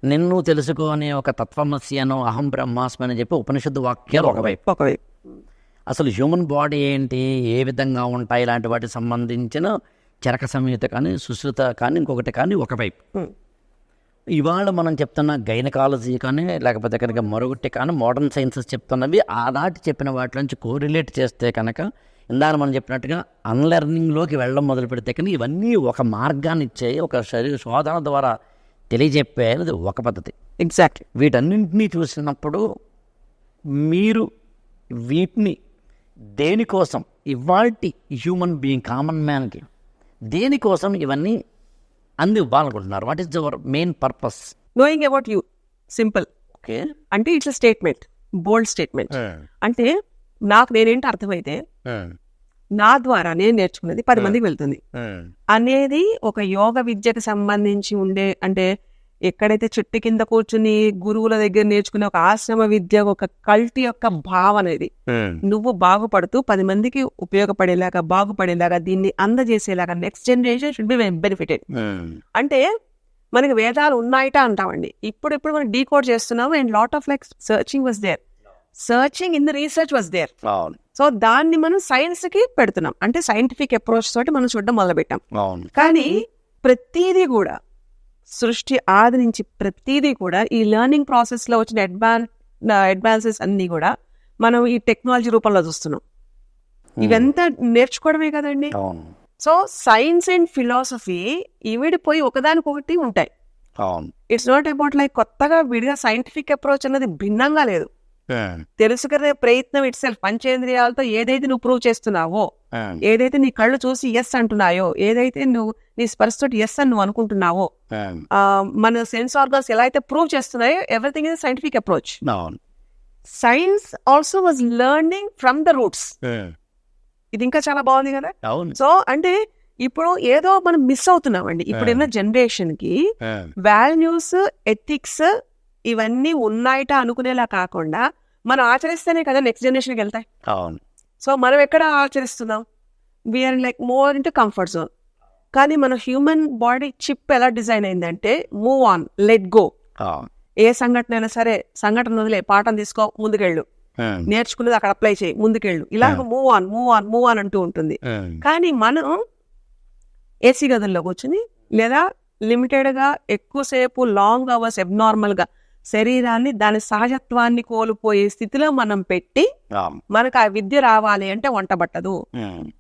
నిన్ను తెలుసుకో అనే ఒక తత్వమసి అనో అహం బ్రహ్మాస్మి అని చెప్పి ఉపనిషత్తు వాక్యాలు ఒకవైపు. అసలు హ్యూమన్ బాడీ ఏంటి, ఏ విధంగా ఉంటాయి, ఇలాంటి వాటికి సంబంధించిన చరక సంహిత కానీ సుశ్రుత కానీ ఇంకొకటి కానీ ఒకవైపు. ఇవాళ మనం చెప్తున్న గైనకాలజీ కానీ లేకపోతే కనుక మరొకటి కానీ మోడర్న్ సైన్సెస్ చెప్తున్నవి ఆనాటి చెప్పిన వాటి నుంచి కోరిలేట్ చేస్తే కనుక ఇందాక మనం చెప్పినట్టుగా అన్లెర్నింగ్లోకి వెళ్ళడం మొదలు పెడితే కానీ ఇవన్నీ ఒక మార్గాన్ని ఇచ్చే ఒక శరీర శోధన ద్వారా తెలియజెప్పేది ఒక పద్ధతి. ఎగ్జాక్ట్లీ. వీటన్నింటినీ చూసినప్పుడు మీరు వీటిని దేనికోసం ఇవాల్టి హ్యూమన్ బీయింగ్ కామన్ మ్యాన్కి దేనికోసం ఇవన్నీ అందివ్వాలనుకుంటున్నారు? What is your main purpose? Knowing about you. Simple. Okay. అంటే ఇట్స్ స్టేట్మెంట్, బోల్డ్ స్టేట్మెంట్. అంటే నాకు నేనేంటి అర్థమైతే నా ద్వారా నేను నేర్చుకున్నది 10 మందికి వెళ్తుంది అనేది ఒక యోగ విద్యకు సంబంధించి ఉండే, అంటే ఎక్కడైతే చెట్టు కింద కూర్చుని గురువుల దగ్గర నేర్చుకునే ఒక ఆశ్రమ విద్య, ఒక కల్టి యొక్క భావన ఇది. నువ్వు బాగుపడుతూ 10 మందికి ఉపయోగపడేలాగా, బాగుపడేలాగా, దీన్ని అందజేసేలాగా next generation should be benefited. అంటే మనకి వేదాలు ఉన్నాయిట అంటామండి, ఇప్పుడు మనం డీకోడ్ చేస్తున్నాము. And lot of like searching was there, searching in the research was there. So దాన్ని మనం సైన్స్ కి పెడుతున్నాం, అంటే సైంటిఫిక్ అప్రోచ్ తోటి మనం చూడడం మొదలు పెట్టాం. కానీ ప్రతిదీ కూడా సృష్టి ఆది నుంచి ప్రతిదీ కూడా ఈ లెర్నింగ్ ప్రాసెస్ లో వచ్చిన అడ్వాన్సెస్ అన్ని కూడా మనం ఈ టెక్నాలజీ రూపంలో చూస్తున్నాం. ఇవంతా నేర్చుకోవడమే కదండి. సో సైన్స్ అండ్ ఫిలాసఫీ ఇవిడిపోయి ఒకదానికొకటి ఉంటాయి. ఇట్స్ నాట్ అబౌట్ లైక్ కొత్తగా విడిగా సైంటిఫిక్ అప్రోచ్ అన్నది భిన్నంగా లేదు. తెలుసుకునే ప్రయత్నం ఇట్ సెల్ఫ్, పంచేంద్రియాలతో ఏదైతే నువ్వు ప్రూవ్ చేస్తున్నావో, ఏదైతే నీ కళ్ళు చూసి ఎస్ అంటున్నాయో, ఏదైతే నువ్వు నీ స్పర్శతోటి ఎస్ అని నువ్వు అనుకుంటున్నావో, మన సెన్స్ ఆర్గన్స్ ఎలా అయితే ప్రూవ్ చేస్తున్నాయో, everything is scientific approach. Science also was learning from the roots. ఇది ఇంకా చాలా బాగుంది కదా. సో అంటే ఇప్పుడు ఏదో మనం మిస్ అవుతున్నామండి. ఇప్పుడున్న జనరేషన్ కి వాల్యూస్, ఎథిక్స్ ఇవన్నీ ఉన్నాయిట అనుకునేలా కాకుండా మనం ఆచరిస్తేనే కదా నెక్స్ట్ జనరేషన్కి వెళ్తాయి. సో మనం ఎక్కడ ఆచరిస్తున్నాం? We are like more into comfort zone. కానీ మన హ్యూమన్ బాడీ చిప్ ఎలా డిజైన్ అయిందంటే మూవ్ ఆన్, లెట్ గో. ఏ సంఘటన అయినా సరే, సంఘటన వదిలే, పాఠం తీసుకో, ముందుకెళ్ళు, నేర్చుకున్నది అక్కడ అప్లై చేయి, ముందుకెళ్ళు, ఇలాగ move on move on move on అంటూ ఉంటుంది. కానీ మనం ఏసీ గదుల్లో కూర్చుని లేదా లిమిటెడ్ గా ఎక్కువసేపు లాంగ్ అవర్స్ అబ్నార్మల్ గా శరీరాన్ని దాని సహజత్వాన్ని కోల్పోయే స్థితిలో మనం పెట్టి మనకు ఆ విద్య రావాలి అంటే వంట పట్టదు.